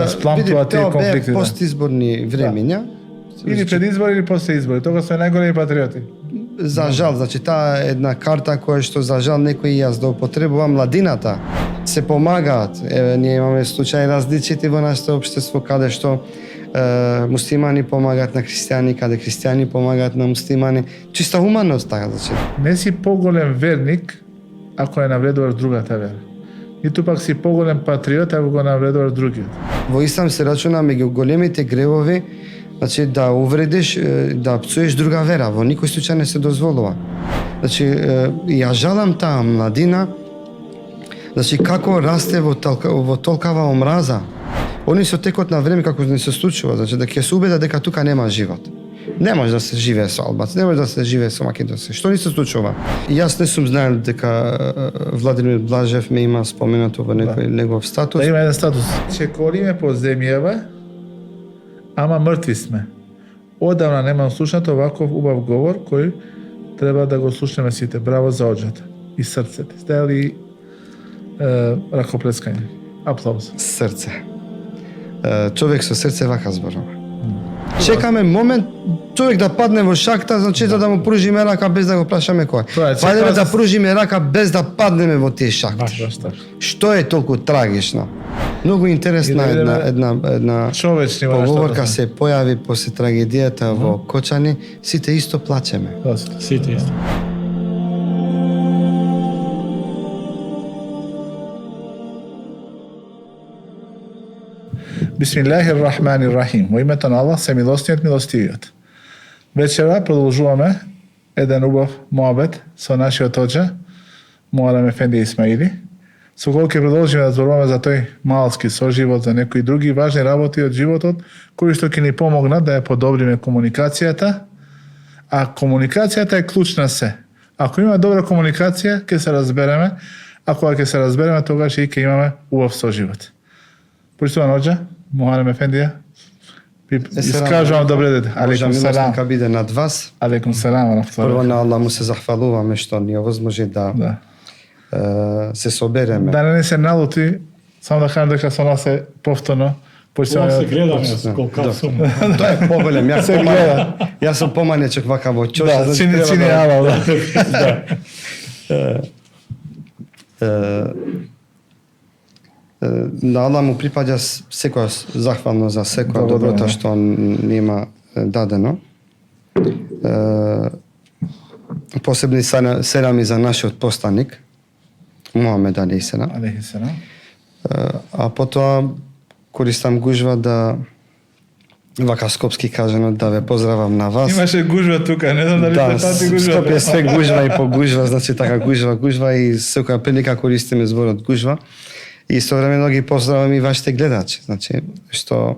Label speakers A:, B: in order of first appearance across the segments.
A: спламтува тие конфликти.
B: Постизборни времења.
A: Или пред избори или после избори. Тога сме најголеми патриоти.
B: За жал, значи таа една карта која што за жал некои јас да употребува младината се помагаат. Еве ние имаме случаи различити во нашето општество каде што муслимани помагаат на христијани, каде христијани помагаат на муслимани. Чиста хуманност така значи.
A: Не си поголем верник ако ја навредуваш другата вера. Ниту пак си поголем патриот ако го навредуваш другиот.
B: Во ислам се рачуна меѓу големите гревови, значи да увредиш, да пцуеш друга вера, во никој случај не се дозволува. Значи ја жалам таа младина, значи како расте во толкава омраза. Они со текот на време како не се случува, значи да ќе се убеда дека тука нема живот. Не може да се живее со албанци, не може да се живее со македонци. Што ни се случува? Јас не сум знаел дека Владимир Блажев ме има споменато во некој негов статус.
A: Да има еден статус. Че колиме по земјава, ама мртви сме. Одавна немам слушнат оваков убав говор кој треба да го слушнеме сите. Браво за оджата и срцете. Сте ли ракоплескање? Аплауз.
B: Срце. Човек со срце вака зборува. Чекаме момент човек да падне во шахта, значи да му пружиме рака без да го прашаме кој. Пајдеме да пружиме рака без да паднеме во тие шахти. Што е толку трагично? Многу интересна една поговорка се појави после трагедијата во Кочани, сите исто плачеме.
C: Сите исто.
A: Бисмиллахир-рахманир-рахим. Во името на Аллах, се милостниот, милостивиот. Вечера продолжуваме еден убав моабет со нашиот оџа, Муарем Ефенди Исмаили. Со кој ќе продолжиме да зборуваме за тој малски соживот, за некои други важни работи од животот, кои што ќе ни помогнат да ја подобриме комуникацијата, а комуникацијата е клуч на се. Ако има добра комуникација, ќе се разбереме, а кога ќе се разбереме, тогаш и ќе имаме убав соживот. Почитуван оџа, Муарем Ефендија, искажувам добре дете.
B: Алейкум салам. Ка биде над вас.
A: Алейкум салам.
B: Прво на Аллах му се захвалуваме што ни овозможи да се собереме.
A: Да не се налути, само да кажам дека со нас е повторно.
C: Ова се гледаме колку сум.
B: Тоа е поголем, јас сум поманечок вака во чоша.
A: Да, чини ала,
B: На Аллах му припаѓа секоја захвално за секоја доброто што ни има дадено. Посебни селами за нашиот посланик Мухамед алейхи селам. А потоа користам гужва да вака скопски кажано да ве поздравам на вас.
A: Имаше гужва тука, не знам дали пати гужва.
B: Скопје све гужва и по гужва, значи така гужва и секоја прилика користиме зборот гужва. И современо ги поздравам и вашите гледачи, значи што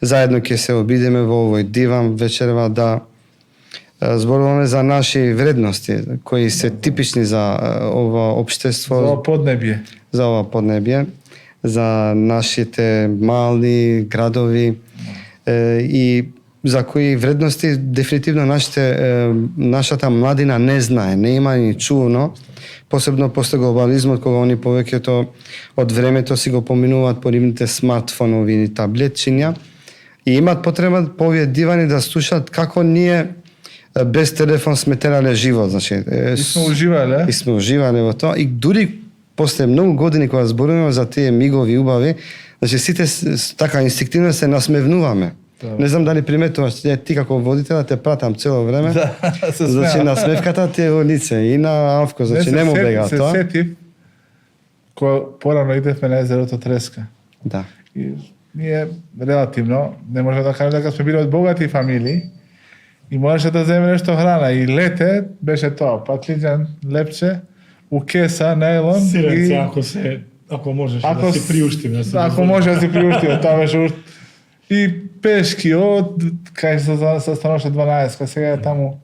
B: заедно ќе се обидеме во овој диван вечерва да зборуваме за наши вредности кои се типични за ова општество, за ова поднебје, за нашите мали градови и за кои вредности дефинитивно нашата младина не знае, не има ни чуно, посебно после глобализмот, кога они повеќето од времето си го поминуваат по нивните смартфонови или таблетчиња и имаат потреба по овие дивани да слушаат како ние без телефон сме терале живот, значи и сме уживале во тоа и дури после многу години кога зборуваме за тие мигови убави, значи сите така инстинктивно се насмевнуваме. Не знам дали приметуваш, ти како водител те пратам цело време. Значи насмевката ти е во лице и на Авко, значи не му бега тоа.
A: Се сетив кога порано идевме на езерото Треска.
B: Да.
A: И ние релативно не можеме да кажеме дека сме били од богати фамилии и можеше да земе нешто храна и лете беше тоа, патлиџан, лепче, у кеса, најлон
C: и ако можеш да си приуштиме.
A: Ако може да си приуштиме, тоа беше и пешки од кај се становеше 12, сега е таму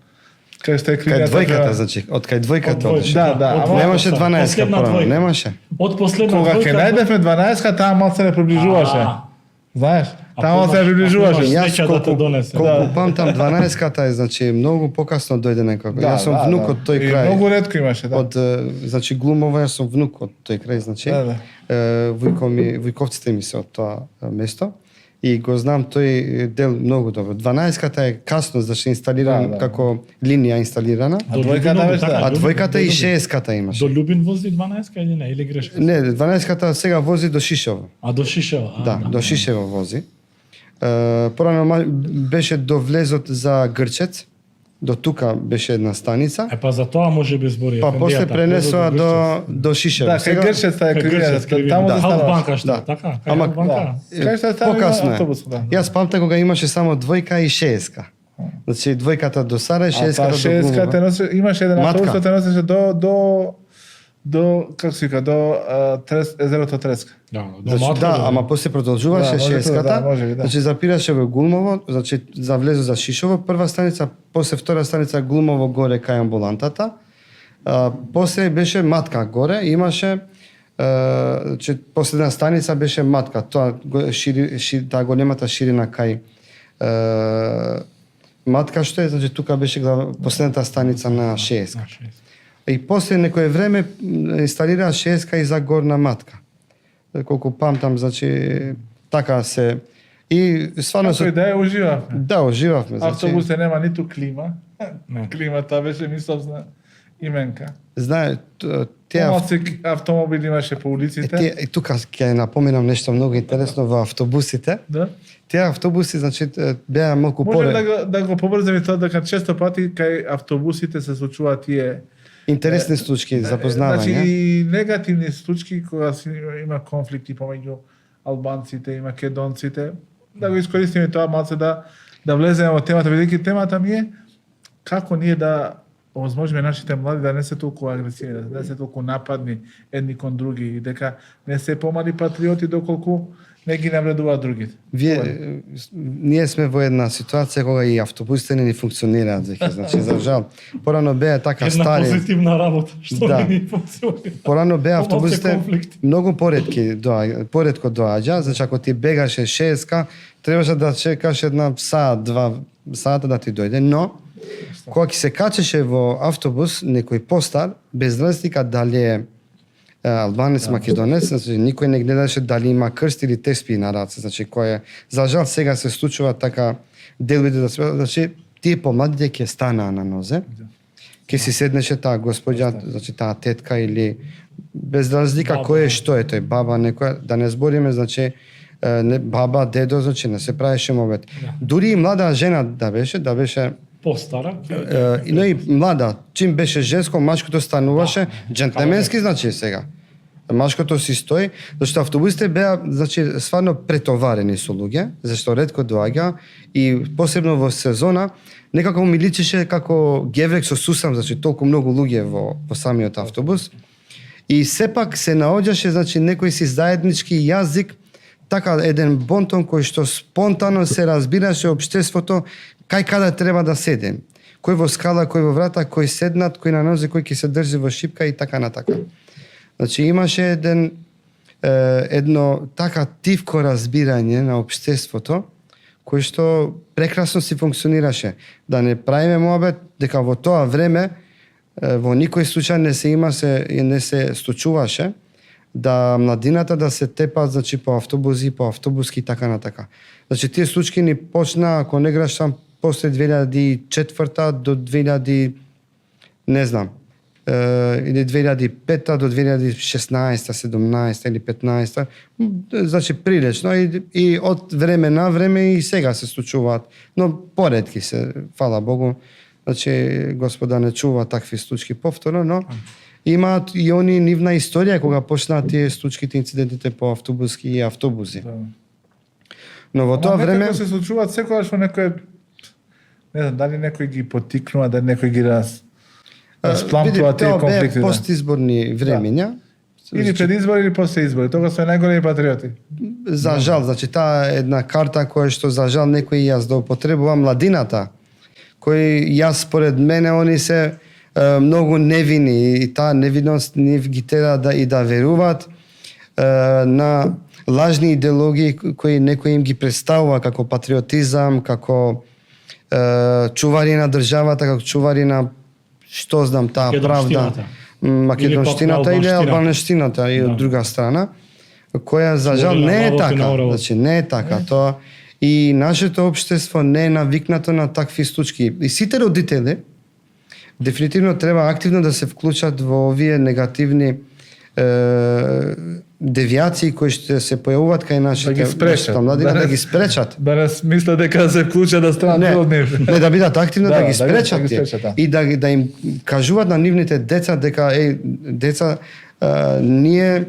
A: кај што е кријата.
B: Кај двојката, значи, од кај двојката одеше.
A: Да,
B: немаше 12 порано, немаше.
C: Од последна
A: кога ќе најдевме 12, таа малце не приближуваше. Знаеш,
C: А
A: тамо
C: помнаш,
A: се приближуваше.
C: ако имаш
B: Јас
C: Среќа да те донесе.
B: колку памтам 12-ката е, значи многу покасно дојде некако. Јас сум внук од тој
A: И
B: крај.
A: многу ретко имаше, да.
B: Од значи Глумово, јас сум внук од тој крај, значи.
A: Да.
B: Вујковците ми се од тоа место и го знам тој дел многу добро. 12-ката е касно, значи инсталиран
A: Да.
B: како линија инсталирана,
A: А двојката беше, да.
B: а двојката и 6-ката имаше.
C: До Љубин вози 12-ка или не, или грешка?
B: Не, 12-ката сега вози до Шишево.
C: А до Шишева?
B: Да, до Шишево вози. Порано беше до влезот за Грчец, до тука беше една станица,
C: Па за тоа може би збори.
B: па после
C: ефендијата,
B: пренесоа
C: Грчец.
B: до Шишево.
A: Да, кај Грчец е кривината, таму да
C: Халф
A: стануваш.
C: банка што,
B: Да.
C: така? Кај
B: Ама-
C: Халф банка?
A: Да. Кај што станува
B: Покасно е.
A: автобус, да.
B: Јас памтам кога имаше само двојка и шеска. Значи двојката до Сара и
A: А та
B: шеската до
A: шеска те
B: Глумово.
A: носи, имаше еден
B: Матка.
A: автобус кој те носеше до како се вика, до езерото Треска.
C: Да,
B: Значи,
C: доматно,
B: да, ама после продолжуваше
A: Да, може
B: шеската.
A: да, може би, да.
B: Значи запираше во Глумово, значи за влезо за Шишово, прва станица, после втора станица Глумово горе кај амбулантата. После беше Матка горе, имаше значи последна станица беше Матка, тоа таа големата ширина кај Матка што е, значи тука беше последната станица на Шеска. И после некое време инсталираа шеска и за горна Матка. Колку памтам, значи така се и стварно
A: Како и да ја уживавме.
B: да, уживавме, значи.
A: Автобусе нема ниту клима.
C: Не.
A: Климата беше ми собствена именка.
B: Знае, тие
A: Помалци автомобили имаше по улиците.
B: и тука ќе напоменам нешто многу интересно во автобусите.
A: Да.
B: Тие автобуси, значи, беа малку
A: Може
B: поре.
A: да го побрзаме тоа дека често пати кај автобусите се случуваат тие
B: Интересни случаи, запознавање.
A: Значи и негативни случаи кога има конфликти помеѓу албанците и македонците. Да го искористиме тоа малце да влеземе во темата, бидејќи темата ми е како ние да овозможиме нашите млади да не се толку агресивни, да не се толку нападни едни кон други и дека не се помали патриоти доколку не ги навредуваат другите.
B: Ние сме во една ситуација кога и автобусите не ни функционираат веќе, значи за жал. Порано беа така
C: Една
B: стари.
C: позитивна работа, што
B: Да.
C: не ни функционира.
B: Порано беа
C: Помалце
B: автобусите
C: конфликти.
B: многу поретко доаѓа, значи ако ти бегаше шеска, требаше да чекаш една саат, 2 сата да ти дојде, но кога ќе се качеше во автобус некој постар, без разлика дали е албанец, македонец, значи никој не гледаше дали има крст или теспи на раце, значи кој е за жал сега се случува така деловите да се, значи тие помладите ќе станаа на нозе. Ќе си седнеше таа господја, значи таа тетка или без разлика
C: Баба.
B: кој е што е тој, баба некоја, да не збориме, значи не, баба, дедо, значи не се правеше мовет. Дури и млада жена да беше
C: Постара.
B: но и млада, чим беше женско, машкото стануваше джентлеменски, значи сега. Машкото си стои, зашто автобусите беа, значи, стварно претоварени со луѓе, зашто ретко доаѓа и посебно во сезона, некако ми личеше како геврек со сусам, значи толку многу луѓе во самиот автобус. И сепак се наоѓаше, значи, некој си заеднички јазик, така еден бонтон кој што спонтано се разбираше општеството кај каде треба да седе. Кој во скала, кој во врата, кој седнат, кој на нозе, кој ќе се држи во шипка и така натака. Значи имаше едно така тивко разбирање на општеството кој што прекрасно си функционираше. Да не правиме муабет дека во тоа време во никој случај не се случуваше да младината да се тепа, значи по автобуси, по автобуски и така натака. Значи тие случаи ни почна, ако не грешам, после 2004 до 2000 не знам, или 2005 до 2016, 17 или 15, значи прилично и од време на време и сега се случуваат, но поретки се, фала Богу, значи Господа не чува такви случаи повторно, но имаат и они нивна историја кога почнаа тие случките, инцидентите по автобуски и автобуси. Но во тоа време
A: се случуваат секогаш во некој, не знам, дали некој ги поттикнува, дали некој ги распламтува тие конфликти.
B: Тоа беа постизборни времења.
A: Или пред избори или после избори. Тога се најголеми патриоти.
B: За жал, значи таа една карта која што за жал некој ја злоупотребува младината, кои јас според мене они се многу невини и таа невиност нив ги тера да веруваат на лажни идеологии кои некој им ги представува како патриотизам, како чувари на државата, како чувари на што знам таа правда, македонштината или албанштината и од друга страна, која за жал не е така. Значи не е така тоа и нашето општество не е навикнато на такви случаи. И сите родители дефинитивно треба активно да се вклучат во овие негативни девијации кои ще се појавуваат кај нашите младина, да ги спречат.
A: Да не мисля дека се вклучат да станат од нив.
B: Не, да бидат активно да ги спречат
A: и
B: да им кажуваат на нивните деца дека деца ние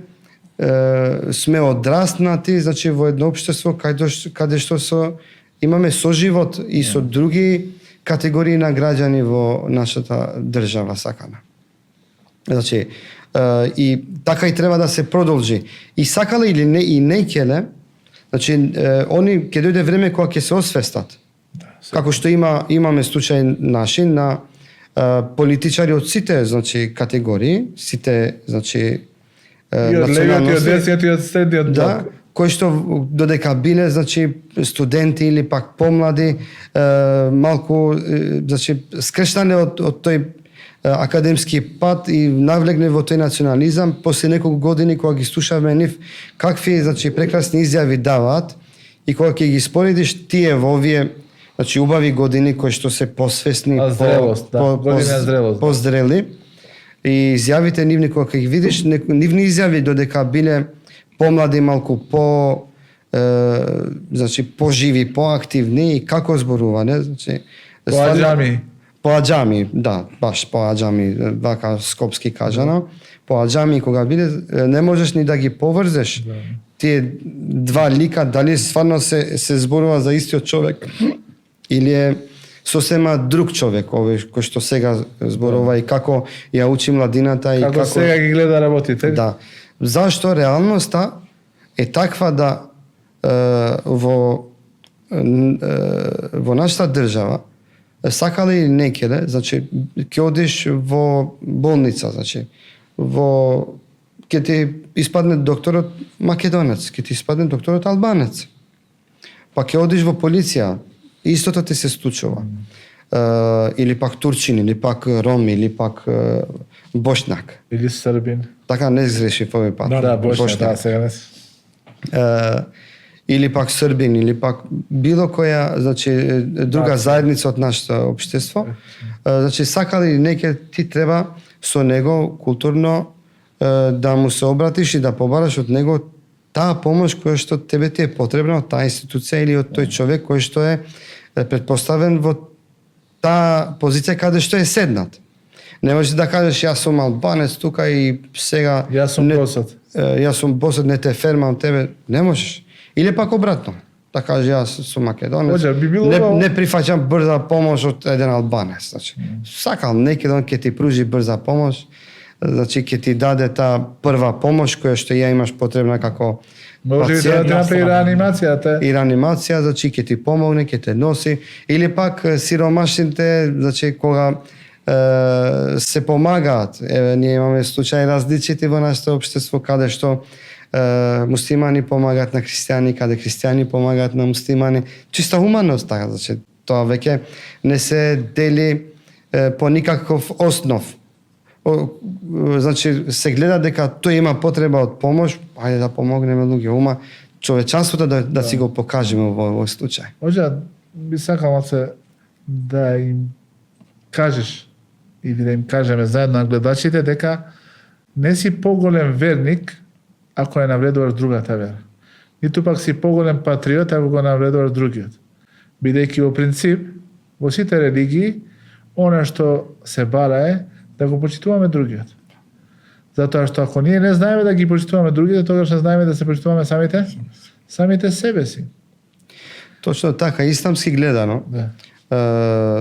B: сме одраснати, значи во едно општество каде што имаме соживот и со други категории на граѓани во нашата држава сакана. Значи и така и треба да се продолжи. И сакале или не и не келе, значи они ќе дојде време кога ќе се освестат. Како што имаме случај наши на политичари од сите значи категории, сите значи
A: националности,
B: да, кои што додека биле значи студенти или пак помлади, малку значи скрештане од тој академски пат и навлегне во тој национализам, после неколку години кога ги слушавме нив какви значи прекрасни изјави даваат и кога ќе ги споредиш тие во овие значи убави години кои што се посвесни, позрели и изјавите нивни кога ќе ги видиш, нивни изјави додека биле помлади, малку значи поживи, поактивни и како зборување, значи поаѓами, да, баш поаѓами, вака скопски кажано, поаѓами кога биде, не можеш ни да ги поврзеш тие два лика, дали стварно се зборува за истиот човек или е сосема друг човек, овој кој што сега зборува и како ја учи младината и
A: како сега ги гледа работите.
B: Да. Зашто реалноста е таква да во нашата држава сакале или не келе, значи ќе одиш во болница, значи ќе ти испадне докторот македонец, ќе ти испадне докторот албанец. Па ќе одиш во полиција, истото ти се случува. Или пак турчин, или пак ром, или пак бошнак.
A: Или србин.
B: Така не згреши овој пат.
A: Да, бошнак, сега не.
B: Или пак србин, или пак било која, значи друга заедница од нашето општество. Значи сакали или не ти треба со него културно да му се обратиш и да побараш од него таа помош која што тебе ти е потребна од таа институција или од тој човек кој што е претпоставен во таа позиција каде што е седнат. Не можеш да кажеш јас сум албанец тука и сега
A: јас сум
B: босот, не те фермам тебе, не можеш. Или пак обратно. Да кажеш јас сум македонец. Не прифаќам брза помош од еден албанец, значи. Сакал некој ќе ти пружи брза помош, значи ќе ти даде таа прва помош која што ја имаш потребна како
A: може да ти направи реанимацијата.
B: И реанимација, значи ќе ти помогне, ќе те носи, или пак сиромашните, значи кога се помагаат. Ние имаме случаи различити во нашето општество каде што муслимани помагаат на христијани, каде христијани помагаат на муслимани. Чиста хуманност така, значи тоа веќе не се дели по никаков основ. Значи се гледа дека тој има потреба од помош, ајде да помогнеме луѓе, човечанството да си го покажеме во овој случај.
A: Може би сакам да им кажеш или да им кажеме заедно на гледачите дека не си поголем верник ако не навредуваш другата вера. Ниту пак си поголем патриот ако го навредуваш другиот. Бидејќи во принцип во сите религии она што се бара е да го почитуваме другиот. Затоа што ако ние не знаеме да ги почитуваме другите, тогаш не знаеме да се почитуваме самите себе си.
B: Точно така, исламски гледано.
A: Да.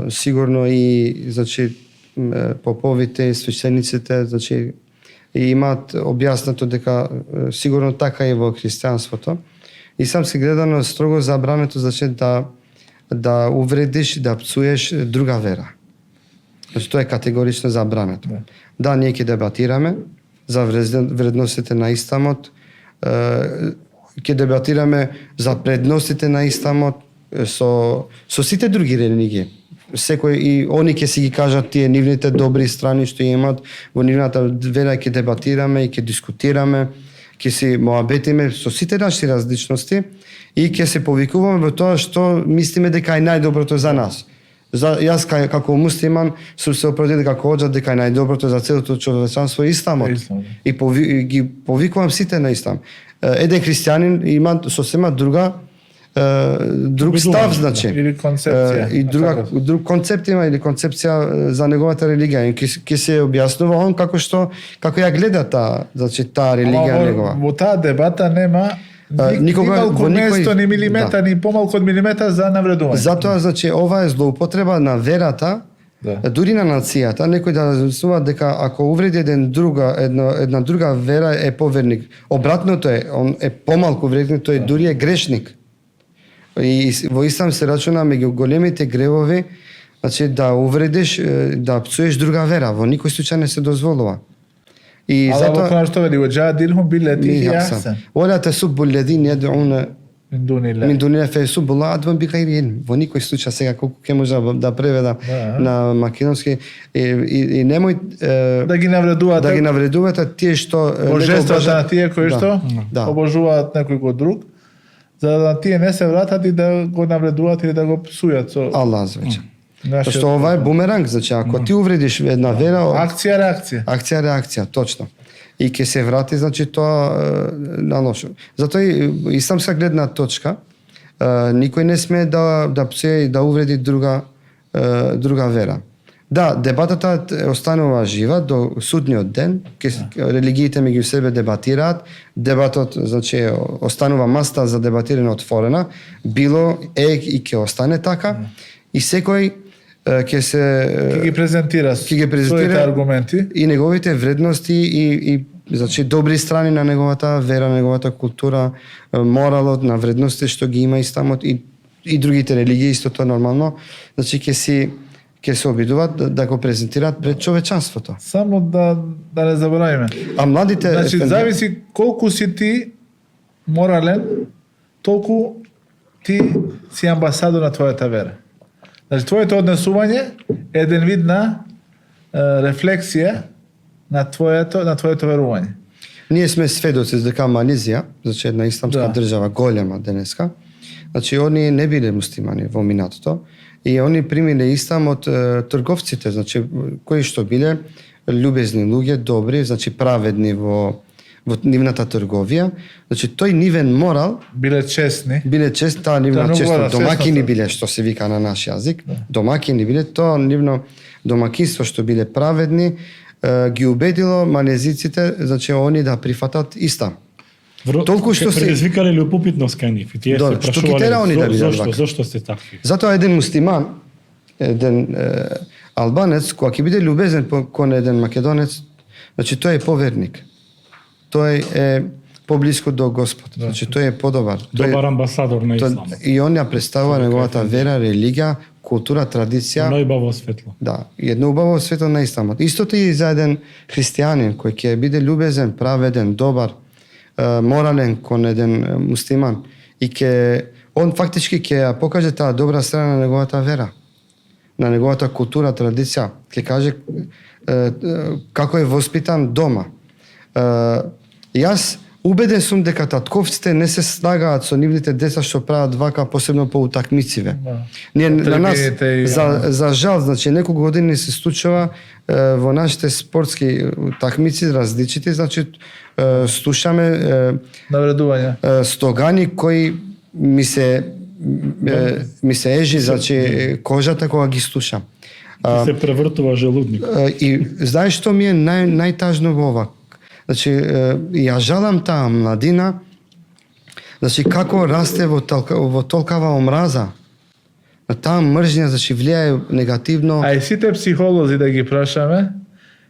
B: Сигурно и значи поповите и свештениците значи имаат објаснато дека сигурно така и во христијанството. Исламски гледано строго забрането значи да увредиш, да пцуеш друга вера. Значи тоа е категорично забрането. Да, ние ќе дебатираме за вредностите на исламот, ќе дебатираме за предностите на исламот со сите други религии. Секој и они ќе си ги кажат тие нивните добри страни што имаат во нивната вера, ќе дебатираме и ќе дискутираме, ќе си моабетиме со сите наши различности и ќе се повикуваме во тоа што мислиме дека е најдоброто за нас. Јас како муслиман сум се определил како оџат дека е најдоброто за целото човечанство е исламот. И ги повикувам сите на ислам. Еден христијанин има сосема друг став, значи.
A: Или концепција.
B: И друг концепт има или концепција за неговата религија. Ќе се објаснува он како ја гледа таа религија негова.
A: Во таа дебата нема никога во место ни милиметар, ни помалку од милиметар за навредување.
B: Затоа, значи, ова е злоупотреба на верата, дури на нацијата, некој да размислува дека ако увреди една друга вера е поверник. Обратното е, он е помалку вредник, тој дури е грешник. И во ислам се рачуна меѓу големите гревови, значи да увредиш, да псуеш друга вера, во никој случај не се дозволува. И
A: затоа тоа што вели ваџадилхум биллати ахсан.
B: Вала тасуббу алладина јад'уна
A: мин дунилlah.
B: Мин дунилlah фесуббу Аллах адван бигайри илм. Во никој случај сега колку ќе може да преведам на македонски и немој
A: да ги навредувате.
B: Да ги навредувате тие што
A: божествата на тие кои што обожуваат некој го друг, за да тие не се вратат и да го навредуваат или да го псујат со
B: Аллах звече. Што ова е бумеранг, значи ако ти увредиш една вера,
A: акција
B: реакција, точно. И ќе се врати, значи тоа на лошо. Затоа и исламска гледна точка, никој не сме да псуе и да увреди друга вера. Да, дебатата останува жива до судниот ден, религиите меѓу себе дебатираат, дебатот, значи, останува маста за дебатирање отворена, било и ќе остане така, и секој ќе
A: ги презентира своите аргументи
B: и неговите вредности и значи добри страни на неговата вера, на неговата култура, моралот, на вредности што ги има исламот и другите религии, исто тоа нормално, значи ќе се обидуваат да го презентираат пред човечанството.
A: Само да не заборавиме.
B: А младите...
A: Значи, зависи колку си ти морален, толку ти си амбасадор на твојата вера. Значи, твоето однесување е еден вид на рефлексија на твоето верување.
B: Ние сме сведоци дека Малезија, значи една исламска држава голема денеска, значи они не биле муслимани во минатото и они примиле ислам од трговците, значи кои што биле љубезни луѓе, добри, значи праведни во нивната трговија, значи тој нивен морал
A: биле честни,
B: таа нивна честно домакини биле, што се вика на наш јазик, домакини биле, тоа нивно домакинство што биле праведни, ги убедило малезиците, значи они да прифатат ислам.
C: Толку што се предизвикале љубопитност кај нив и тие се прашувале зошто сте такви.
B: Затоа еден муслиман, еден албанец, кога ќе биде љубезен кон еден македонец, значи тој е поверник. Тој е поблиску до Господ. Значи тој е подобар.
C: Добар амбасадор на исламот.
B: И он ја представува неговата вера, религија, култура, традиција.
C: Едно убаво светло.
B: Да, едно убаво светло на исламот. Истото и за еден христијанин кој ќе биде љубезен, праведен, добар, морален кон еден муслиман и он фактички ќе ја покаже таа добра страна на неговата вера, на неговата култура, традиција, ќе каже како е воспитан дома. Јас убеден сум дека татковците не се слагаат со нивните деца што прават вака, посебно по утакмициве. Ние на нас за жал, значи неколку години се случува во нашите спортски утакмици различити, значи слушаме
A: навредувања,
B: стогани кои ми се ежи, значи кожата кога ги слушам.
C: Се превртува желудник.
B: И знаеш што ми е најтажно во ова? Значи, ја жалам таа младина, значи како расте во толкава омраза. Таа мржња, значи, влијае негативно.
A: А и сите психолози да ги прашаме,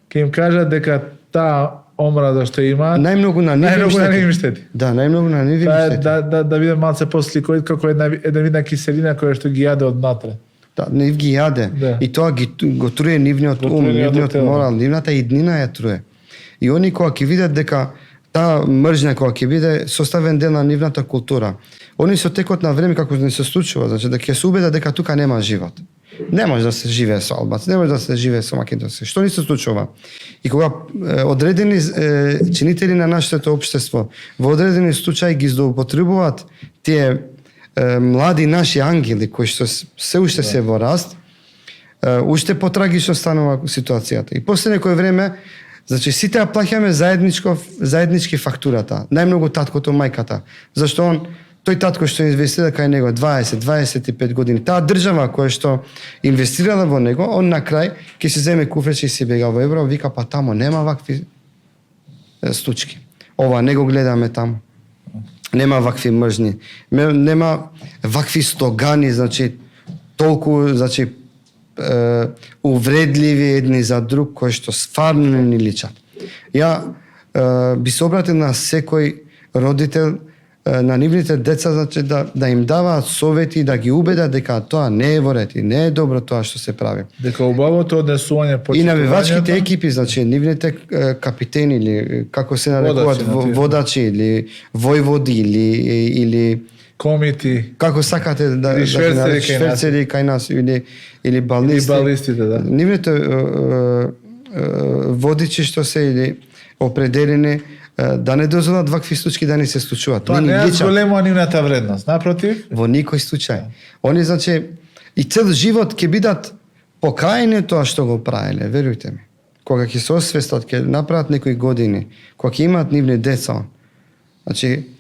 A: ќе им кажат дека таа омраза што има
B: најмногу на нив
A: штети.
B: Да, најмногу на нив штети.
A: Да видам малце посликоид како една видна киселина која што ги јаде однатре.
B: Да, нив ги јаде. Да. И тоа го труе нивниот ум, нивниот морал, нивната иднина ја труе. И они кога ќе видат дека таа мржња која ќе биде составен дел на нивната култура. Они со текот на време како не се случува, значи да ќе се убедат дека тука нема живот. Не може да се живее со албанци, не може да се живее со македонци. Што ни се случува? И кога одредени чинители на нашето општество во одредени случаи ги злоупотребуваат тие млади наши ангели кои што се уште се во раст, уште потрагично станува ситуацијата. И после некој време, значи сите ја плаќаме заеднички фактурата. Најмногу таткото, мајката. Зашто тој татко што инвестира кај него 20-25 години, таа држава која што инвестирала во него, он на крај ќе се земе куфрче и се бега во Европа, вика па тамо нема вакви случки. Ова не го гледаме таму. Нема вакви мржни, нема вакви слогани, значи толку, значи увредливи едни за друг кои што стварно не ни личат. Ја би се обратил на секој родител, на нивните деца, значи да им даваат совети, да ги убедат дека тоа не е во ред и не е добро тоа што се прави.
A: Дека убавото однесување
B: и навивачките екипи, значи нивните капитени или како се нарекуваат водачи или војводи или
A: комити,
B: како сакате да шверцери кај нас или балисти,
A: да.
B: Нивните водичи што се или определени да не дозволат вакви случаи да не се случуваат.
A: Тоа не е голема нивната вредност, напротив.
B: Во никој случај. Они, значи, и цел живот ќе бидат покрајне тоа што го правеле, верујте ми. Кога ќе се освестат, ќе направат некои години, кога ќе имаат нивни деца, значи,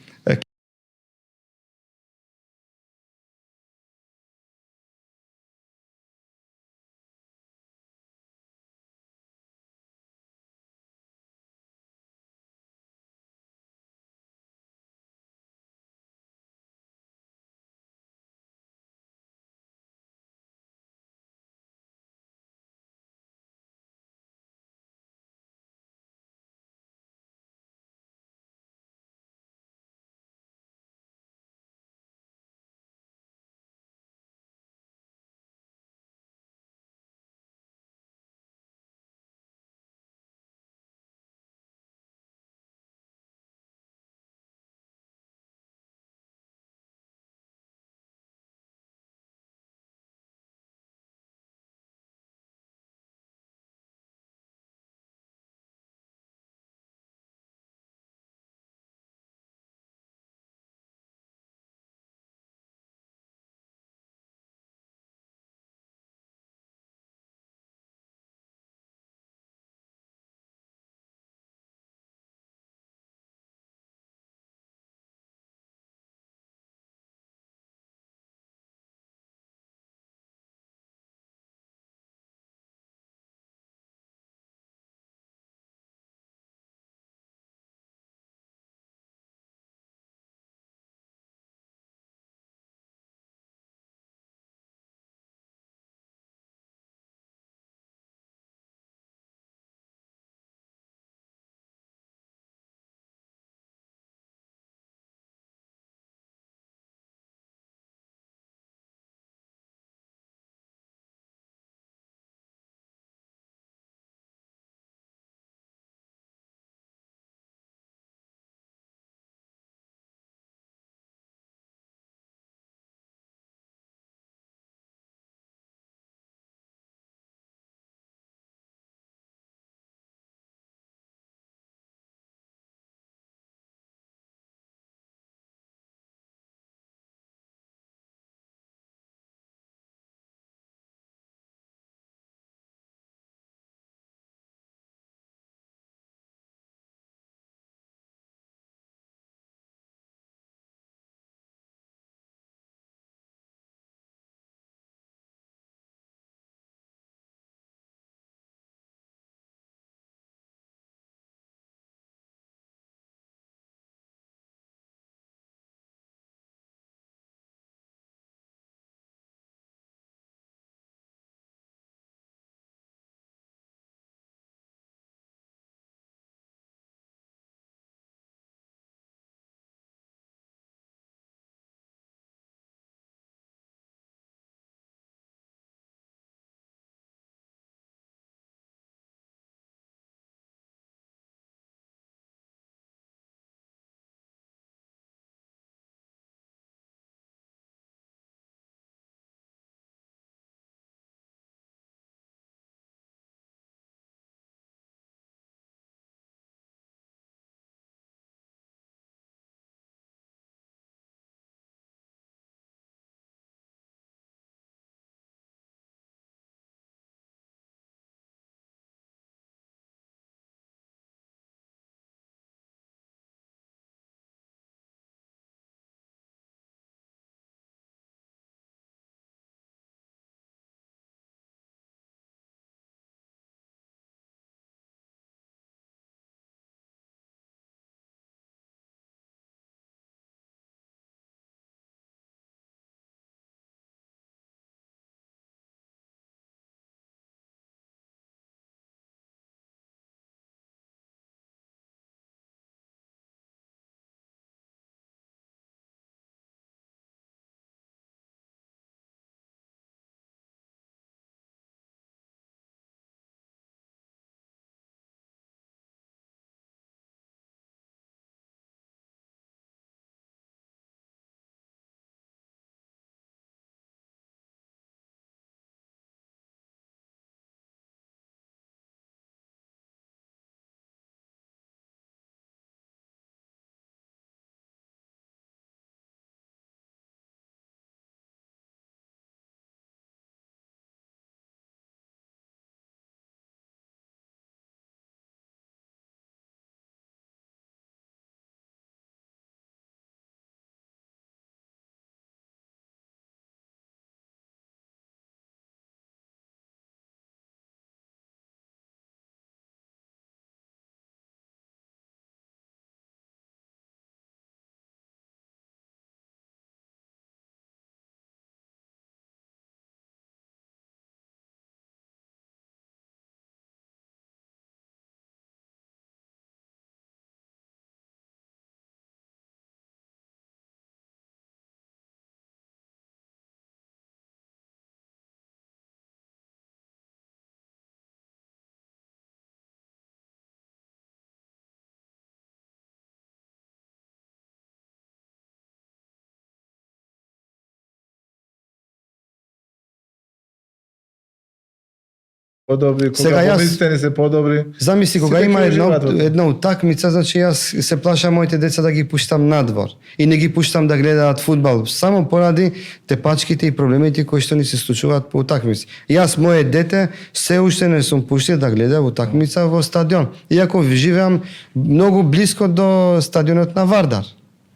A: подобри, кога помислите се подобри.
B: Замисли кога има една утакмица, значи јас се плашам моите деца да ги пуштам надвор и не ги пуштам да гледаат фудбал, само поради тепачките и проблемите кои што ни се случуваат по утакмици. Јас мое дете се уште не сум пуштил да гледа утакмица во стадион, иако живеам многу блиско до стадионот на Вардар.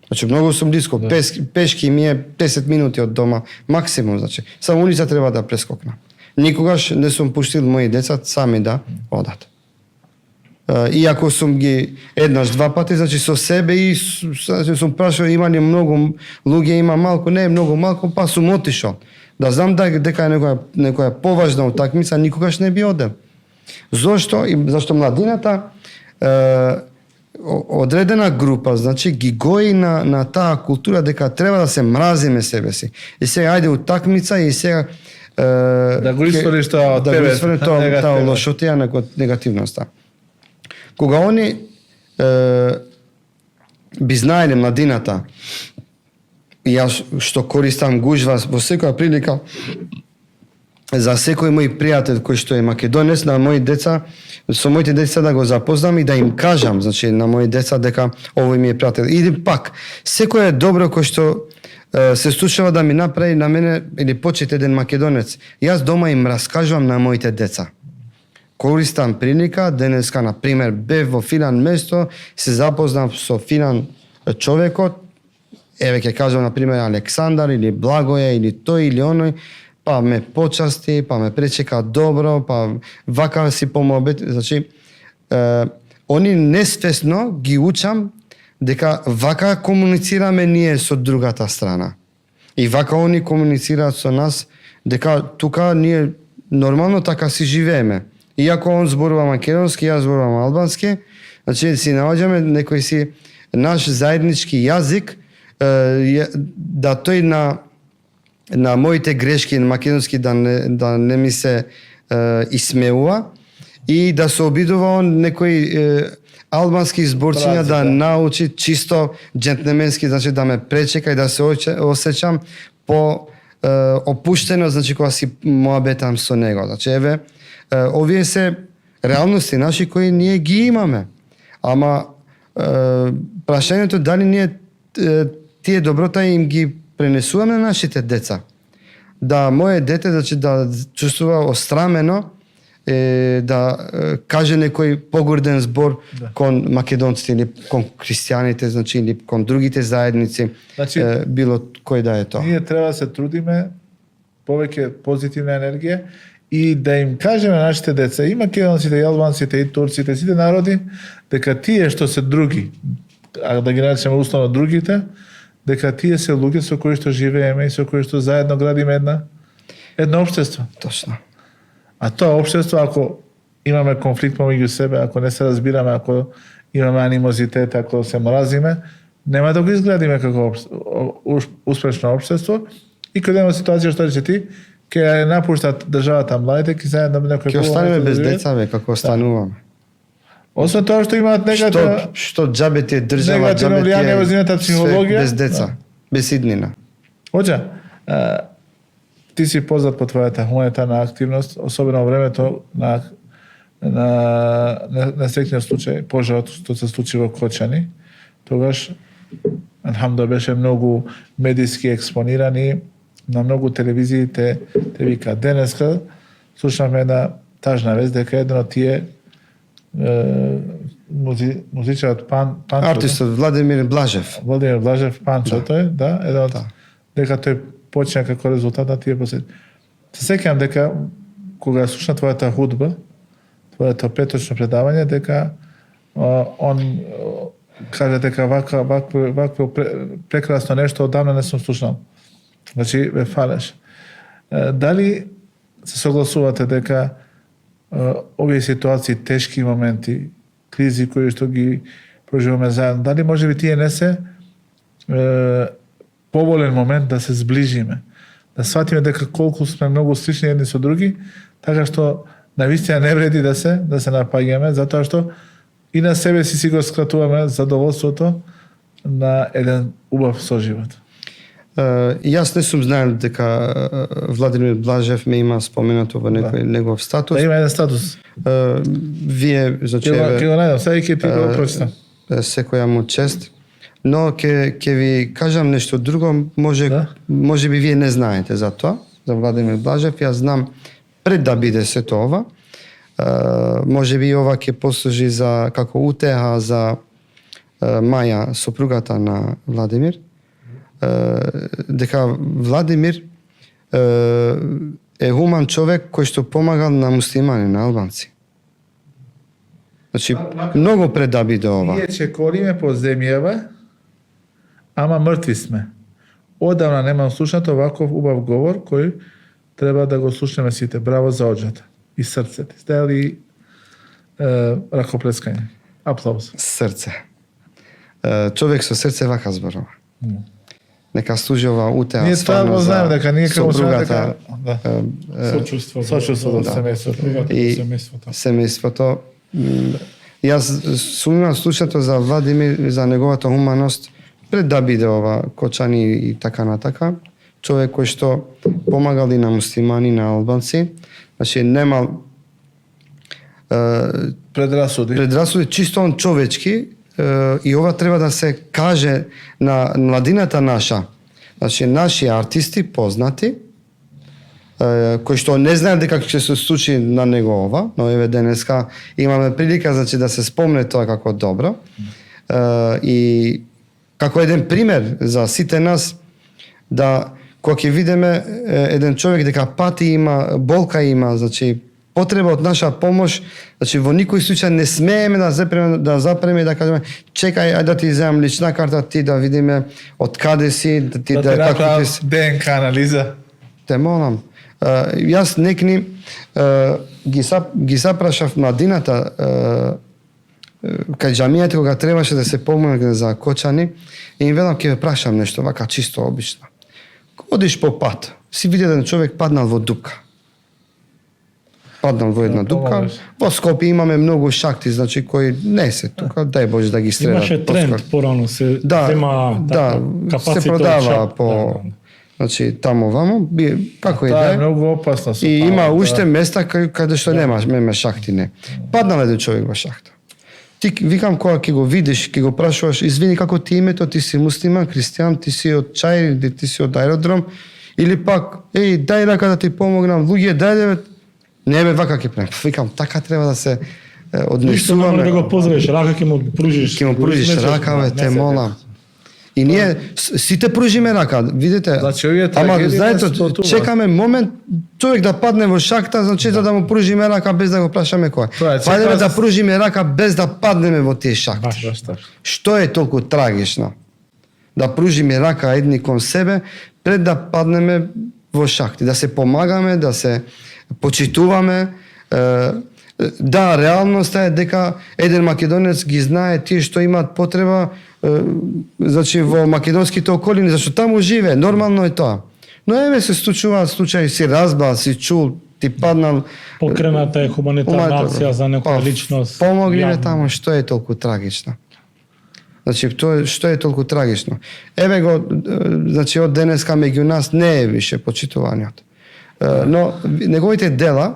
B: Значи многу сум блиско, пешки ми е 10 минути од дома максимум, значи само улица треба да прескокнам. Никогаш не сум пуштил мои деца сами да одат. Иако сум ги еднаш, два пати, значи со себе и сум прашал има ли многу луѓе, има малку, не е многу малку, па сум отишол. Да знам дека е некоја поважна утакмица, никогаш не би одел. Зошто? Зашто младината одредена група, значи ги гои на таа култура дека треба да се мразиме себе си. И сега ајде утакмица и сега
A: да го историш тоа од тебе,
B: таа лошотија, негативноста. Кога они би знаеле младината, и јас што користам гужва во секоја прилика, за секој мој пријател кој што е македонец, на мои деца, со моите деца да го запознам и да им кажам, значи на мои деца дека овој ми е пријател. Или пак, секој е добро кој што се случува да ми направи на мене или почет еден македонец. Јас дома им раскажувам на моите деца. Користам прилика, денеска, на пример, бев во финан место, се запознав со финан човекот, еве ќе кажам, на пример, Александар или Благоје или тој или оној, па ме почасти, па ме пречека добро, па вака си помобет. Значи, они несвесно ги учам дека вака комуницираме ние со другата страна. И вака они комуницираат со нас, дека тука ние нормално така си живееме. Иако он зборува македонски, јас зборувам албански, значи си наоѓаме некој си наш заеднички јазик, да тој на моите грешки на македонски да не ми се исмеува и да се обидува он некои албански зборчиња да научи чисто джентлеменски, значи да ме пречека и да се осеќам по опуштено, значи кога си моабетам со него. Значи еве, овие се реалности наши кои ние ги имаме. Ама прашањето дали ние тие доброта им ги пренесуваме на нашите деца. Да моје дете, значи да чувствува острамено, да каже некој погорден збор кон македонците или кон христијаните, значи или кон другите заедници, значи, било кој да е тоа.
A: Ние треба да се трудиме повеќе позитивна енергија и да им кажеме на нашите деца, и македонците, и албанците, и турците, сите народи, дека тие што се други, а да ги наречеме условно другите, дека тие се луѓе со кои што живееме и со кои што заедно градиме едно општество.
B: Точно.
A: А тоа општество, ако имаме конфликт помеѓу себе, ако не се разбираме, ако имаме анимозитет, ако се мразиме, нема да го изградиме како успешно општество и кога има ситуација што рече ти, ќе напуштат државата младите, ќе заедно некој
B: ќе останеме без деца, како остануваме.
A: Освен тоа што имаат некако
B: што џабе ти држава, џабе ти
A: психологија,
B: без деца, без иднина.
A: Оџа, ти си познат по твојата хуманитарна активност, особено во времето на несреќниот случај, пожарот што се случи во Кочани. Тогаш алхамдулилlah беше многу медиски експонирани, на многу телевизии те вика. Денеска слушнавме една тажна вест дека еден од тие музичарот Панчо,
B: артистот Владимир Блажев,
A: Панчо, тој, да, еден од дека тој почна како резултат на тие посети. Се сеќавам дека кога слушна твојата худба, твоето петочно предавање, дека он каже дека вакво прекрасно нешто одамна не сум слушнал. Значи, ве фалеш. Дали се согласувате дека овие ситуации, тешки моменти, кризи кои што ги проживаме заедно, дали може би тие не се поволен момент да се сближиме, да сватиме дека колку сме многу слични едни со други, така што навистина не вреди да се напаѓаме, затоа што и на себе си го скратуваме задоволството на еден убав соживот.
B: Јас не сум знаел дека Владимир Блажев ме има споменато во некој негов статус.
A: Да има еден статус.
B: Вие, значи,
A: ќе го најдам, сега ќе ти го прочитам.
B: Секоја му чест. Но ќе ви кажам нешто друго, може би вие не знаете за тоа, за Владимир Блажев. Јас знам пред да биде сето ова. Може би ова ќе послужи за како утеха за Маја, сопругата на Владимир. Дека Владимир е хуман човек кој што помагал на муслимани, на албанци. Значи, многу пред да биде ова.
A: Ние чекориме по земјава, ама мртви сме. Одавна немам слушнат оваков убав говор кој треба да го слушнеме сите. Браво за оджата и срцете. Стајали ракоплескање. Аплауз.
B: Срце. Човек со срце вака зборува. Нека служи ова утеа.
A: Ние тоа го знаеме дека ние како
C: сочувство до семејството.
B: И семејството. Јас сум имал слушато за Владимир, за неговата хуманост пред да биде ова Кочани и така натака. Човек кој што помагал и на муслимани, на албанци. Значи немал предрасуди, чисто он човечки. И ова треба да се каже на младината наша. Значи, наши артисти, познати, кои што не знаат дека ќе се случи на него ова, но еве денеска имаме прилика, значи, да се спомне тоа како добро. И како еден пример за сите нас, да кога ќе видиме еден човек дека пати има, болка има, значи, потреба од наша помош, значи во никој случај не смееме да запреме и да кажеме чекај, ајде да ти земам лична карта, ти да видиме од каде си, да ти
A: како ти ДНК анализа.
B: Те молам. Јас некни ги запрашав младината кај џамијата кога требаше да се помогне за Кочани и им велам ќе ве прашам нешто вака чисто обично. Одиш по пат, си види еден човек паднал во дупка. Паднал во една дупка. Во Скопје имаме многу шахти, значи кои не се тука, дај Боже да ги стреляат.
C: Имаше тренд порано се зема
B: се продава по значи таму вамо, како и
A: да е многу опасно.
B: И има уште места каде што нема шахти не. Паднал еден човек во шахта. Ти викам кога ќе го видиш, ќе го прашуваш, извини како ти името, ти си муслиман, христијан, ти си од Чаир, ти си од аеродром или пак дај рака да ти помогнам, луѓе дај не бе, вака ќе правам. Викам, така треба да се однесуваме.
C: Ништо да го поздравиш, рака ќе му пружиш.
B: Ќе му пружиш рака, бе, те молам. И ние сите пружиме рака, видите.
A: Значи,
B: ама знаете, чекаме момент човек да падне во шахта, значи да му пружиме рака без да го прашаме кој. Пајдеме да пружиме рака без да паднеме во тие шахти. Што е толку трагично? Да пружиме рака едни кон себе пред да паднеме во шахти, да се помагаме, да се почитуваме. Да, реалноста е дека еден македонец ги знае тие што имаат потреба, значи во македонските околини, зашто таму живее, нормално е тоа. Но еве се случуваат случаи, си разбрал, си чул, ти паднал.
C: Покрената е хуманитарна акција за некоја личност.
B: Помогнеме таму, што е толку трагично. Значи, тоа што е толку трагично. Еве го, значи, од денеска меѓу нас не е више почитувањето. Но неговите дела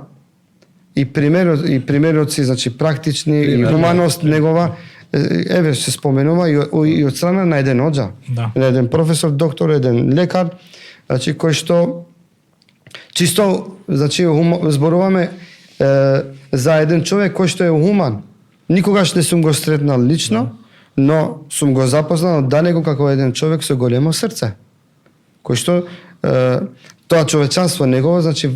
B: и примерот си, значи, практични и хуманост негова, еве се споменува и од страна на еден оџа, на еден професор, доктор, еден лекар, значи, кој што чисто, значи, зборуваме за еден човек кој што е хуман. Никогаш не сум го сретнал лично, но сум го запознал од данего како еден човек со големо срце. Кој што тоа човечанство негово, значи,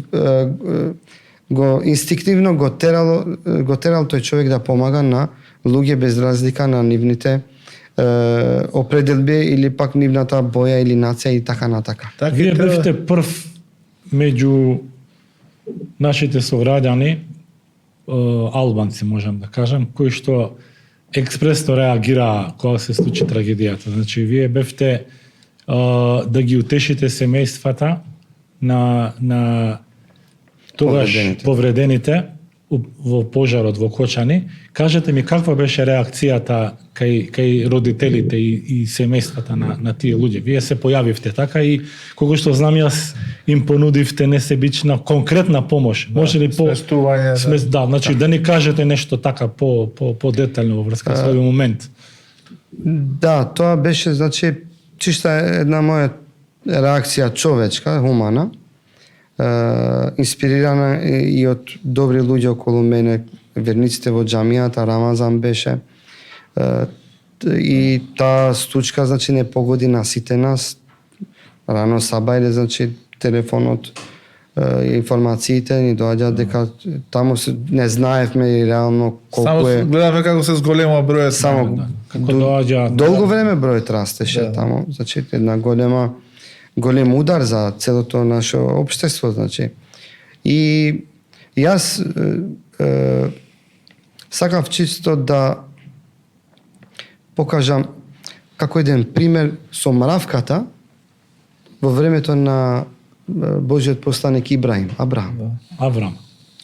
B: го инстинктивно го терал тој човек да помага на луѓе без разлика на нивните определби или пак нивната боја или нација и така натака.
C: Вие бевте прв меѓу нашите сограѓани, албанци можам да кажам, кои што експресно реагираа кога се случи трагедијата. Значи, вие бевте да ги утешите семејствата на тогаш повредените во пожарот во Кочани. Кажете ми каква беше реакцијата кај родителите и семејствата на тие луѓе. Вие се појавивте така и кога што знам јас им понудивте несебична конкретна помош. Може ли
A: сместување,
C: да, значи да ни кажете нешто така по детално во врска со овој момент.
B: Да, тоа беше, значи, чиста една моја реакција човечка, хумана, инспирирана и од добри луѓе околу мене, верниците во џамијата, Рамазан беше, и таа стучка, значи, не погоди на сите нас. Рано сабајле, значи, телефонот, информациите ни доаѓаат дека таму не знаевме реално колку
A: само
B: е.
A: гледаме како се зголема бројот.
B: Само
C: Како доаѓа
B: долго време бројот растеше таму, значи една голем удар за целото наше општество, значи. И јас сакав чисто да покажам како еден пример со мравката во времето на Божиот посланик Авраам.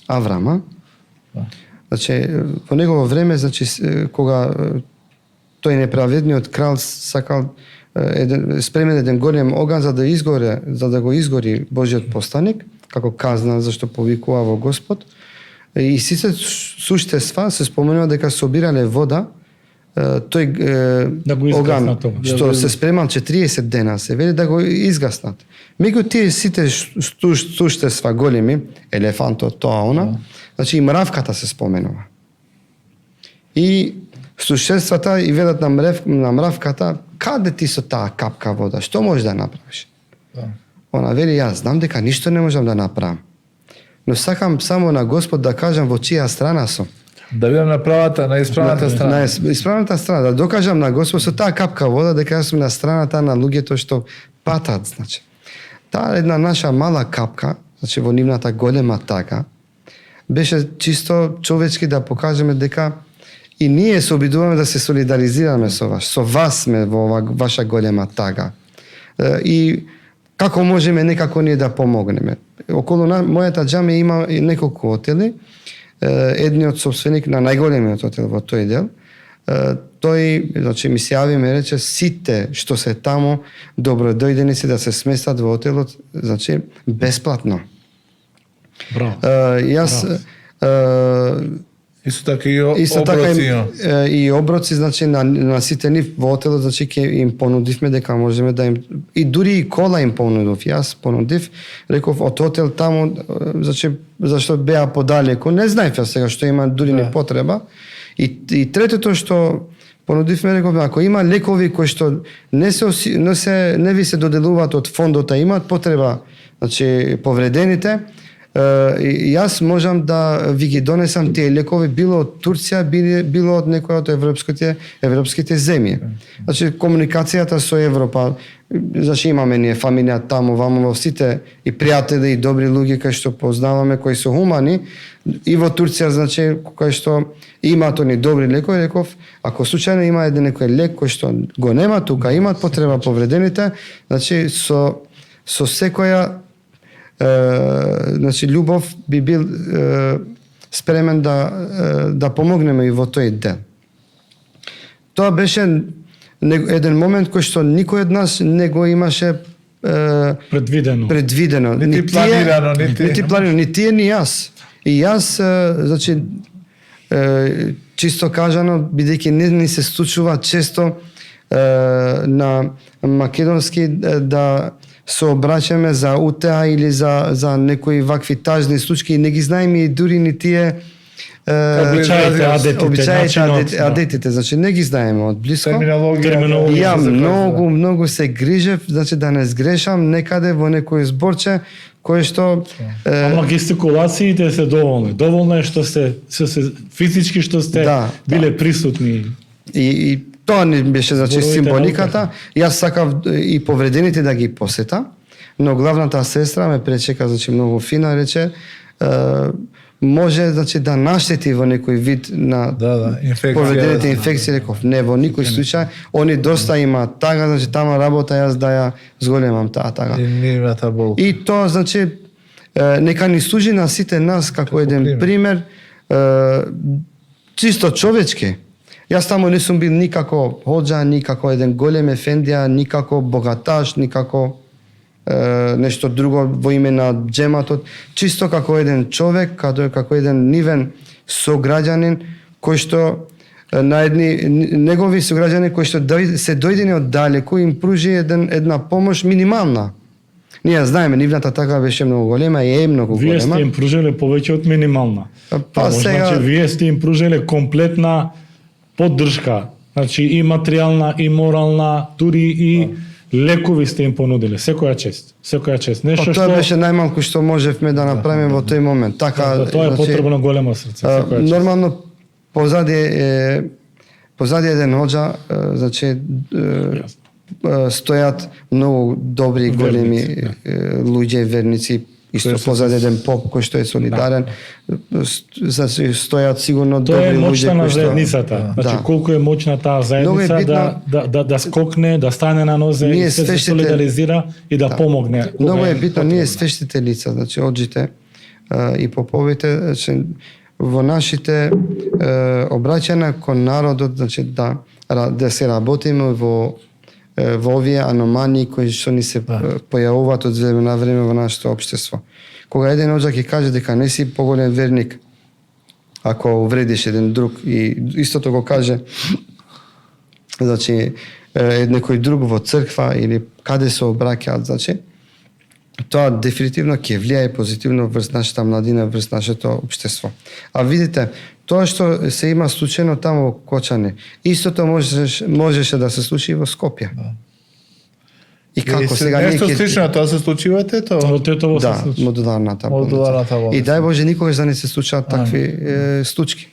B: Аврама. Значи, во негово време, значи, кога тој неправедниот крал сакал спремен еден голем оган за да го изгори Божиот посланик, како казна зашто повикува во Господ. И сите суштества се споменува дека собирале вода, тој
C: да
B: оган што се спремал 40 дена, се вели да го изгаснат. Меѓу тие сите суштества големи, елефантот, тоа, она, значи и мравката се споменува. И суштествата и велат на мравката, каде ти со таа капка вода, што можеш да направиш? Она вели, јас знам дека ништо не можам да направам. Но сакам само на Господ да кажам во чија страна сум.
A: Да бидам на исправната страна.
B: На исправната страна, да докажам на Господ со таа капка вода дека јас сум на страната на луѓето што патат, значи. Таа една наша мала капка, значи во нивната голема тага, беше чисто човечки да покажеме дека и ние се обидуваме да се солидаризираме со вас сме во ова ваша голема тага. И како можеме некако ние да помогнеме. Околу мојата џамија има и неколку отели. Едниот собственик на најголемиот отел во тој дел, тој, значи, ми се јави и ме рече сите што се таму добродојдени се да се сместат во отелот, значи бесплатно.
C: Браво.
B: Јас
A: Исто така и
B: оброци, значи на сите нив во отелот, значи ќе им понудивме дека можеме да им и дури и кола им понудив. Јас понудив, реков од отел таму, значи зашто беа подалеку, не знаев јас сега што има дури не потреба. И третото што понудивме, реков, ако има лекови кои што не ви се доделуваат од фондот, имаат потреба, значи повредените, јас можам да ви ги донесам тие лекови било од Турција, било од некоја од европските земји. Значи комуникацијата со Европа, значи имаме ние фамилија таму, ваму во сите и пријатели и добри луѓе кои што познаваме, кои се хумани и во Турција, значи кои што имаат они добри лекови, реков, ако случајно има еден некој лек кој што го нема тука, имаат потреба повредените, значи со секоја значи љубов би бил спремен да помогнеме и во тој дел. Тоа беше еден момент кој што никој од нас не го имаше предвидено.
A: Нити планирано,
B: ни тие, ни јас. И јас, значи, чисто кажано, бидејќи не ни се случува често на македонски да се обраќаме за УТА или за некои вакви тажни случаи, не ги знаеме и дури ни тие обичаите, адетите, значи не ги знаеме од близко. Ја многу се грижев, значи да не сгрешам некаде во некој зборче кој што
C: ама гестикулациите се доволни. Доволно е што се физички што сте биле присутни.
B: И тоа не беше, значи, символиката. Јас сакав и повредените да ги посета, но главната сестра ме пречека, значи, многу фина, рече, може, значи, да наштети во некој вид на повредените инфекции, реков, не, во никој случај, они доста имаат тага, значи, тама работа, јас да ја зголемам таа тага. И тоа, значи, нека ни служи на сите нас како еден пример чисто човечки. Јас таму не сум бил никако хоџа, никако еден голем ефендија, никако богаташ, никако нешто друго во име на джематот, чисто како еден човек, како еден нивен сограѓанин кој што на едни негови сограѓани кои што се дојдени од далеку им пружи една помош минимална. Ние знаеме, нивната така беше многу голема и е многу голема.
C: Вие сте им пружеле повеќе од минимална.
B: Сега...
C: Значи, вие сте им пружеле комплетна поддршка. Значи, и материјална, и морална, дури и лекови сте им понудиле. Секоја чест. Секоја чест. Нешто
B: тоа
C: што...
B: беше најмалку што можевме да направиме во тој момент. Така,
C: тоа е потребно големо срце. Секоја чест.
B: Нормално, позади еден хоџа, значи, стојат многу добри, големи луѓе, верници, исто позади еден поп кој што е солидарен, значи стојат сигурно добри луѓе. Тоа е
C: моќта на заедницата. Значи колку е моќна таа заедница да скокне, да стане на нозе и се солидаризира и да помогне.
B: Многу е битно, ние свештите лица, значи оџите и поповите, значи во нашите обраќања кон народот, значи да се работиме во овие аномалии кои што ни се појавуваат од време на време во нашето општество. Кога еден оџа ќе каже дека не си поголем верник, ако увредиш еден друг и истото го каже, значи некој друг во црква или каде се обраќаат, значи тоа дефинитивно ќе влијае позитивно врз нашата младина, врз нашето општество. А видите, тоа што се има случајно таму во Кочани, истото можеше да се случи во Скопје. И како сега
A: нешто слично тоа се случивате,
C: тоа се случи.
B: Модуларната болница. И дај Боже никогаш да не се случаат такви случаи.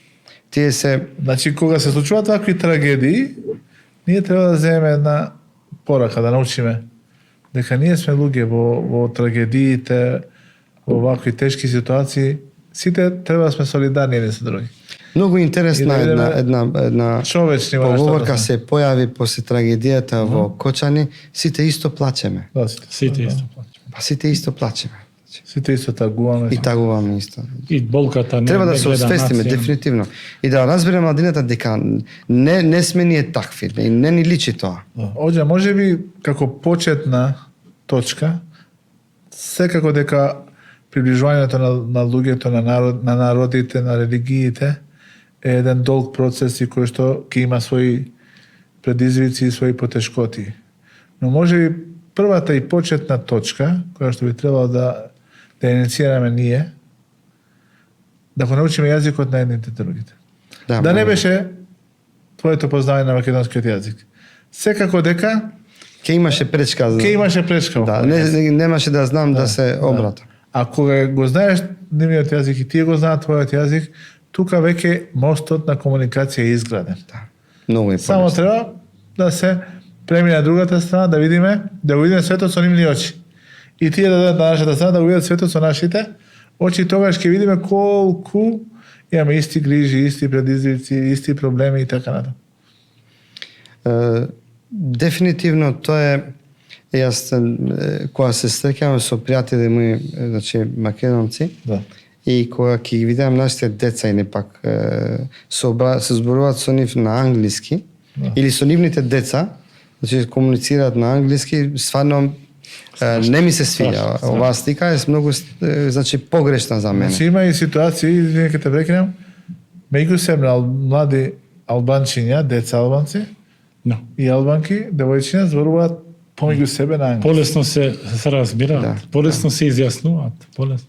B: Тие се...
A: Значи, кога се случуваат такви трагедии, ние треба да земеме една порака, да научиме дека ние сме луѓе во трагедиите, во вакви тешки ситуации, сите треба да сме солидарни едни со други.
B: Многу интересна една поговорка се појави после трагедијата во Кочани, сите исто плачеме.
A: Да,
C: сите исто плачеме.
B: Па сите исто плачеме.
A: Сите исто тагуваме.
B: И тагуваме исто.
C: И болката не
B: треба да се освестиме дефинитивно и да разбереме младината дека не сме ние такви, не ни личи тоа.
A: Оѓа, можеби како почетна точка, секако дека приближувањето на луѓето, на народите, на религиите е еден долг процес и кој што ќе има своји предизвици и своји потешкоти. Но можеби првата и почетна точка, која што би требало да инициираме ние, да го научиме јазикот на едните другите. Да не беше твоето познавање на македонскиот јазик. Секако дека
B: ќе имаше пречка.
A: Ќе имаше пречка.
B: Да, немаше да знам да се обрата.
A: А кога го знаеш нивниот јазик и тие го знаат твојот јазик, тука веќе мостот на комуникација е изграден.
B: Да. Многу е
A: само треба да се премине на другата страна, да видиме светот со нивни очи. И тие да дадат на нашата страна да видат светот со нашите очи, тогаш ќе видиме колку имаме исти грижи, исти предизвици, исти проблеми и така натаму.
B: Дефинитивно тоа е. Јас кога се среќавам со пријатели мои, значи македонци, и кога ќе ги видам нашите деца и не пак се зборуваат со нив на англиски, или со нивните деца, значи комуницираат на англиски, стварно не ми се свиѓа. Оваа слика е многу значи погрешна за мене.
A: Значи има и ситуации, извини ќе те прекинам, меѓусебно млади албанчиња, деца албанци и албанки, девојчиња зборуваат помеѓу себе на англиски.
C: Полесно се разбираат, полесно се изјаснуваат,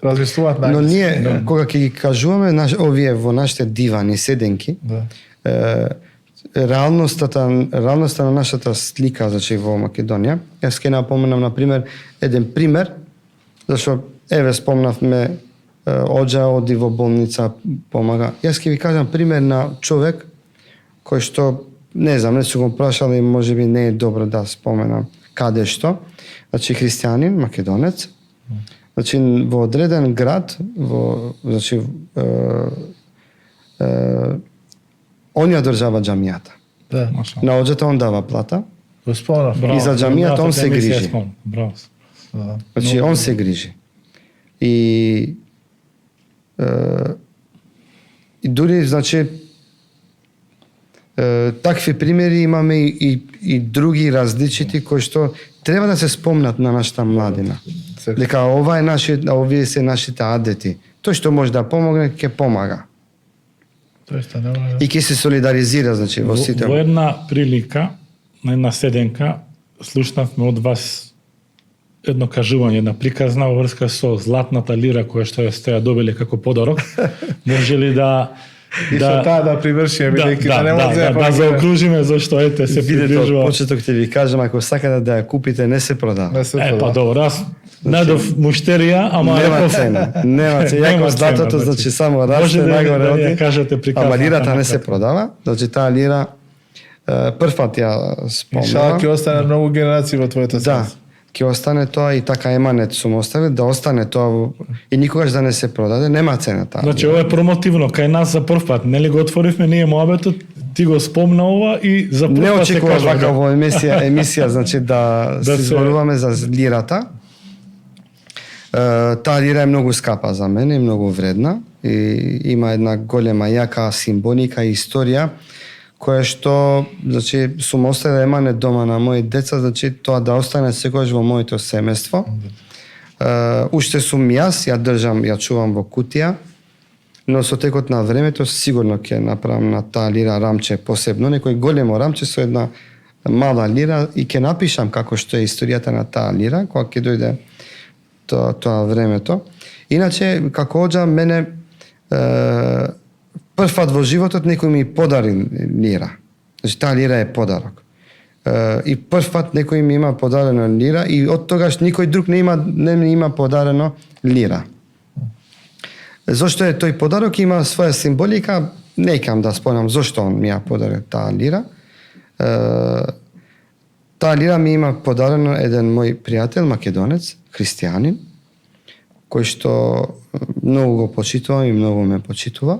A: размислуваат на
B: англиски. Но ние кога ќе ги кажуваме овие во нашите дивани седенки, реалноста на нашата слика, значи во Македонија, јас ќе напоменам на пример еден пример, зашто еве спомнавме оџа оди во болница, помага. Јас ќе ви кажам пример на човек кој што не знам, не сум го прашал и можеби не е добро да споменам каде што, значи христијанин, македонец, значи во одреден град, значи он ја држава џамијата. На оџата он дава плата. И за џамијата он се грижи. Значи он се грижи. И и дури, значи, такви примери имаме и други различити кои што треба да се спомнат на нашата младина. Дека ова е овие се нашите адети. Тој што може да помогне, ќе помага. И ќе се солидаризира, значи, во сите.
C: Во една прилика, на една седенка, слушнавме од вас едно кажување, една приказна во врска со златната лира која што ја добиле како подарок. Може ли да
A: И со таа да привршиме, бидејќи да не може
C: да заокружиме, зашто ете се приближува.
B: Почеток ќе ви кажам, ако сакате да ја купите, не се продава.
C: Па добро, аз најдов муштерија, ама
B: нема цена. Нема цена. Јако златото, значи само расте нагоре оди.
C: Кажете приказната.
B: Ама лирата не се продава, значи таа лира првпат ја спомнам.
A: Иншалла ќе остане многу генерации во твоето
B: срце. Да. Ќе остане тоа и така еманет сум оставил, да остане тоа и никогаш да не се продаде, нема цена таа.
C: Значи ова е промотивно, кај нас за прв пат, нели го отворивме ние моабетот, ти го спомна ова и за прв пат се кажа.
B: Не очекував вака во емисија, значи да се зборуваме за лирата. Таа лира е многу скапа за мене, многу вредна и има една голема јака символика и историја која што, значи, сум оставил еманет дома на мои деца, значи тоа да остане секогаш во моето семејство. Уште сум јас, ја држам, ја чувам во кутија, но со текот на времето сигурно ќе направам на таа лира рамче посебно, некој големо рамче со една мала лира и ќе напишам како што е историјата на таа лира, кога ќе дојде тоа времето. Иначе, како оѓа, мене првпат во животот некој ми подари лира. Значи, таа лира е подарок. И првпат некој ми има подарено лира и од тогаш никој друг не ми има подарено лира. Зошто е тој подарок, има своја символика, не икам да спомнам зошто он ми ја подари таа лира. Таа лира ми има подарено еден мој пријател, македонец, христијанин, кој што многу го почитувам и многу ме почитува.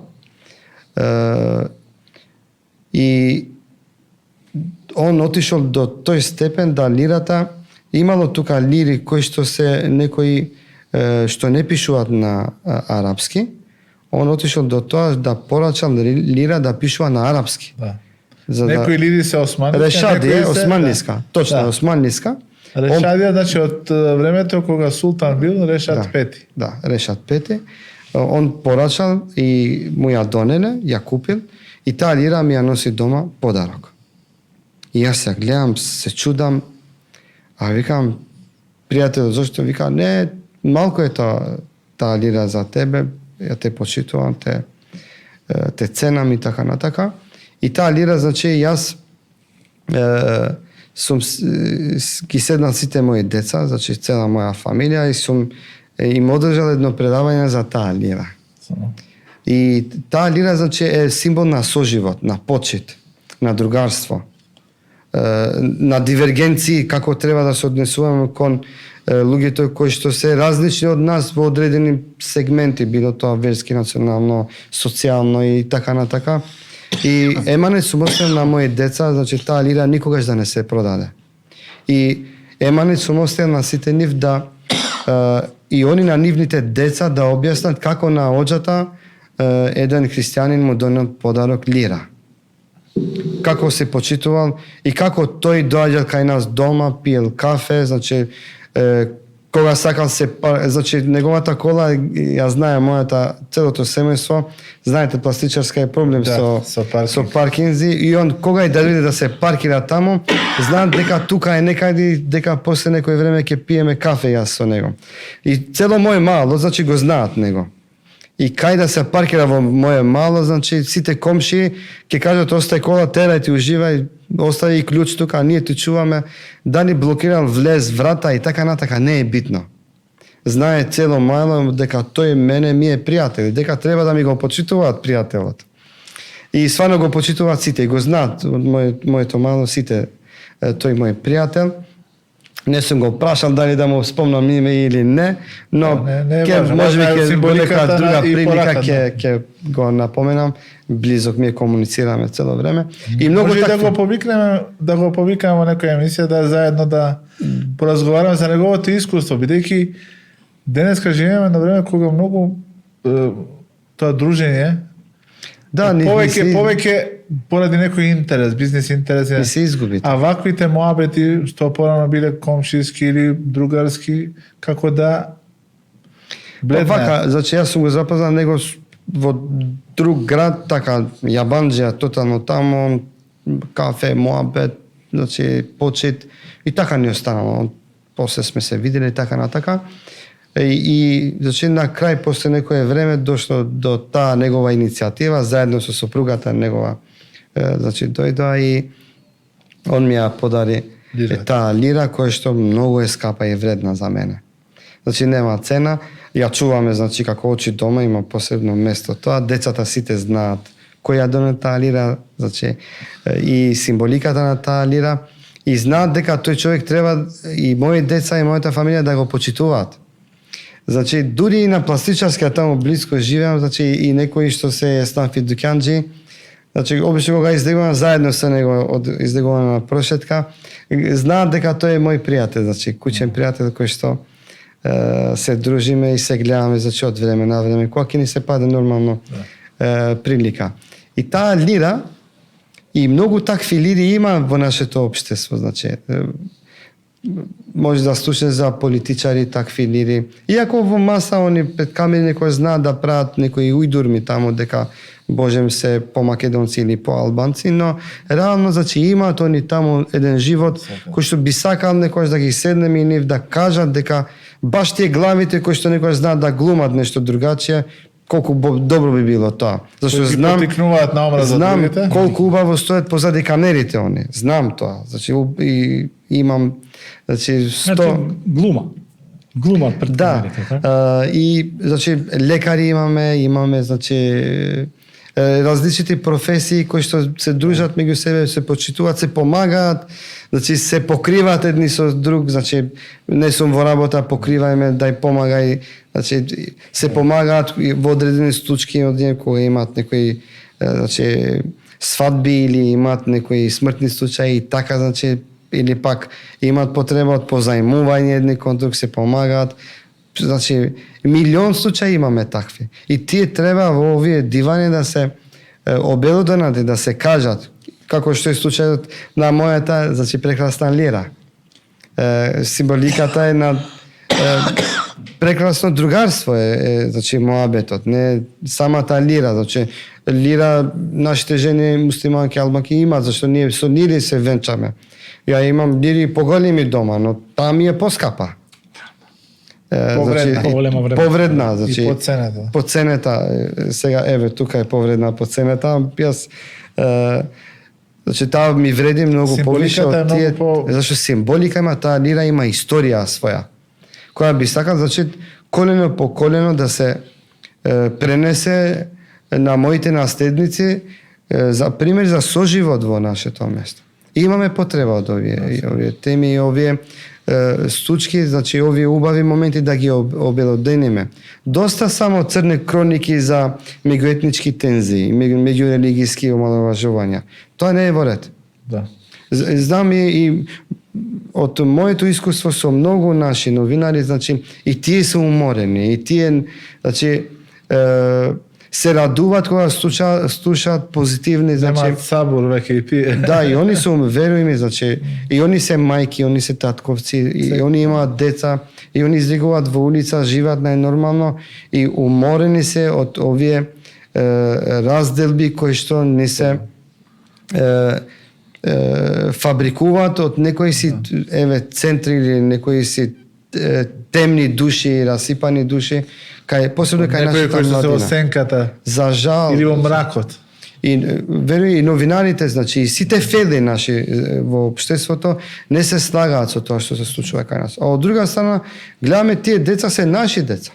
B: И он отишол до тој степен да лирата, имало тука лири кои што се некои што не пишуваат на арапски, он отишол до тоа да порачал лира да пишува на арапски.
A: Да. Некои лири се османлиска,
B: Решади е османлиска, точно османлиска.
A: Решадија, значи од времето кога султан бил Решад Пети.
B: Да, Решад Пети. Он порачал и му ја донеле, ја купил и таа лира ми ја носи дома подарок. И јас ја гледам, се чудам, а викам, пријател, зашто? Вика, не, малку е таа лира за тебе, ја те почитувам, те ценам и така натака. И таа лира, значи, јас сум ги седнал сите мои деца, значи цела моја фамилија и сум им одржал едно предавање за таа лира. И таа лира, значи, е символ на соживот, на почит, на другарство, на дивергенции, како треба да се однесуваме кон луѓето кои што се различни од нас во одредени сегменти, било тоа верски, национално, социјално и така натака. И еманет сум оставил на мои деца, значи таа лира никогаш да не се продаде. И еманет сум оставил на сите нив да и они на нивните деца да објаснат како на оѓата еден христијанин му донел подарок лира. Како се почитувал и како тој доаѓал кај нас дома, пиел кафе, значи кога сакал значи неговата кола, ја знае мојата целото семејство, знаете пластичарска е проблем со паркинзи и он кога и да дојде да се паркира таму, знаат дека тука е некаде, дека после некој време ќе пиеме кафе јас со него. И цело мој мало, значи го знаат него. И кај да се паркира во моје мало, значи сите комши ќе кажат остај кола, терај ти уживај, остави и клjuč тука, а ние ти чуваме, дали блокирал влез врата и така натака, не е битно. Знае цело мало дека тој мене ми е пријател, дека треба да ми го почитуваат пријателот. И свано го почитуваат сите, и го знаат од моето мало сите, тој мој пријател. Не сум го прашал дали да му спомнам име или не, но можеби ќе во нека друга прилика ќе го напоменам, близок ми е, комуницираме цело време. И многу
A: може
B: такви...
A: да го повикаме во некоја емисија да заедно да поразговараме за неговото искуство, бидејќи денеска живееме на време кога многу тоа дружење
B: Да,
A: повеќе поради некој интерес, бизнес интерес.
B: не се изгуби.
A: А ваквите моабети што порано биле комшиски или другарски, како да бледне.
B: Вака, значи јас сум го запознал него во друг град, така Јабанџија, тотално тамо, кафе, моабет, значи почет и така ни останало. После сме се видели така на така. И значи на крај после некое време дошло до таа негова иницијатива заедно со сопругата негова, значи дојдоа и он ми ја подари таа лира која што многу е скапа и вредна за мене. Значи нема цена, ја чуваме значи како очи дома, има посебно место тоа, децата сите знаат кој ја доне таа лира, значи и символиката на таа лира и знаат дека тој човек треба и мои деца и мојата фамилија да го почитуваат. Значи, дури и на пластичарска таму близко живеам, значи и некои што се станфи дукјанџи, значи обично кога излегувам заедно со него од излегувана на прошетка, знаат дека тој е мој пријател, значи куќен пријател кој што се дружиме и се гледаме значи од време на време, кога ќе ни се паде нормално прилика. И таа лира и многу такви лири има во нашето општество, значи може да слушне за политичари такви лири. Иако во маса они пред камери некој знаат да прават некои ујдурми таму дека божем се по македонци или по албанци, но реално значи имаат они таму еден живот кој што би сакал некој да ги седнеме и нив да кажат дека баш тие главите кои што некој знаат да глумат нешто другачие, колку добро би било тоа. Зашто знам колку убаво стоят позади камерите они. Знам тоа. Значи и имам значи 100
C: глумат пред камерите, така?
B: И значи лекари имаме значи различити професии кои што се дружат меѓу себе, се почитуваат, се помагаат, значи се покриваат едни со друг, значи не сум во работа, покривајме, дај помагај, значи се помагаат во одредени случаи од ние кога имаат некои значи свадби или имаат некои смртни случаи и така, значи или пак имаат потреба од позајмување едни кон друг, се помагаат. Значи, милион случаи имаме такви. И тие треба во овие дивани да се обелоденати, да се кажат, како што е случајот на мојата, значи, прекрасна лира. Символиката е на прекрасно другарство значи, моабетот, не самата лира, значи, лира нашите жени муслиманки, албанки имаат, зашто ние со лири се венчаме. Ја имам лири поголеми дома, но таа ми е поскапа. Повредна, значи,
A: и
B: по цената, сега еве тука е повредна по цената, јас значи таа ми вреди многу повише од тие, зашто символика има, таа лира има историја своја, која би сакал, значи, колено по колено да се пренесе на моите наследници за пример за соживот во нашето место. И имаме потреба од овие теми и овие случки, значи овие убави моменти да ги обелодениме. Доста само црни кроники за меѓуетнички тензии, меѓурелигиски омаловажувања. Тоа не е во ред.
A: Да.
B: Знам и од моето искуство со многу наши новинари, значи и тие се уморени, и тие значи се радуваат кога слушаат позитивни, значи
A: немаат сабур веќе и тие.
B: Да, и они се веруј ми, значи и они се мајки, они се татковци, и они имаат деца, и они излегуваат во улица, живеат најнормално и уморени се од овие разделби кои што не се фабрикуваат од некои си центри или некои си темни души, расипани души, посебно кај нашата
A: младина. Некои кои што се во сенката.
B: За жал.
A: Или во мракот.
B: И веруј и новинарите, значи и сите фели наши во општеството не се слагаат со тоа што се случува кај нас. А од друга страна, гледаме тие деца се наши деца.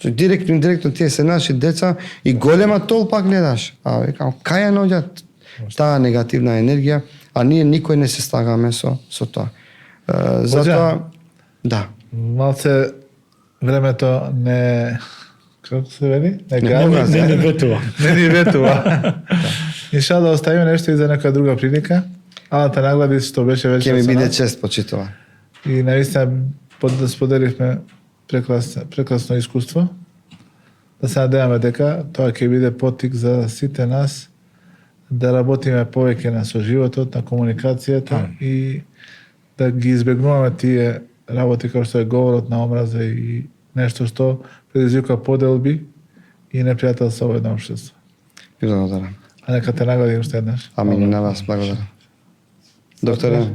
B: Директно и индиректно тие се наши деца и голема толпа гледаш. А викам, кај ја наоѓаат таа негативна енергија, а ние никој не се слагаме со тоа. Затоа, да.
A: Малце времето не... Како се вели?
C: Не ни ветува.
A: Не ни ветува. Иншалла да оставиме нешто и за нека друга прилика. Ала те наглади што беше вечер.
B: Ќе ми биде чест почитува.
A: И наистина да споделивме прекрасно искуство. да се надеваме дека тоа ќе биде поттик за сите нас да работиме повеќе на соживотот, на комуникацијата и да ги избегнуваме тие работи како што е говорот на омраза и нешто што предизвикува поделби и непријателство во едно општество.
B: Ви благодарам.
A: А нека те награди уште еднаш.
B: Амин и на вас, благодарам. Докторе,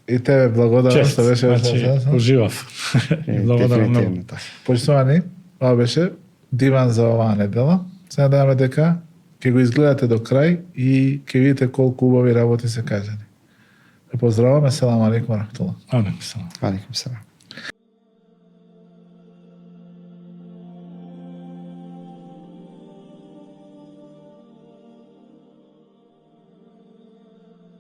A: И тебе благодарам
C: Чест,
A: што беше
C: значи, уживав. Благодарам многу.
B: дефинитивно така.
A: Почитувани, ова беше диван за оваа недела. Се надеваме дека ќе го изгледате до крај и ќе видите колку убави работи се кажани. Ве поздравуваме, селам алейкум ва рахметуллах.
C: Алейкум селам.
B: Алейкум селам.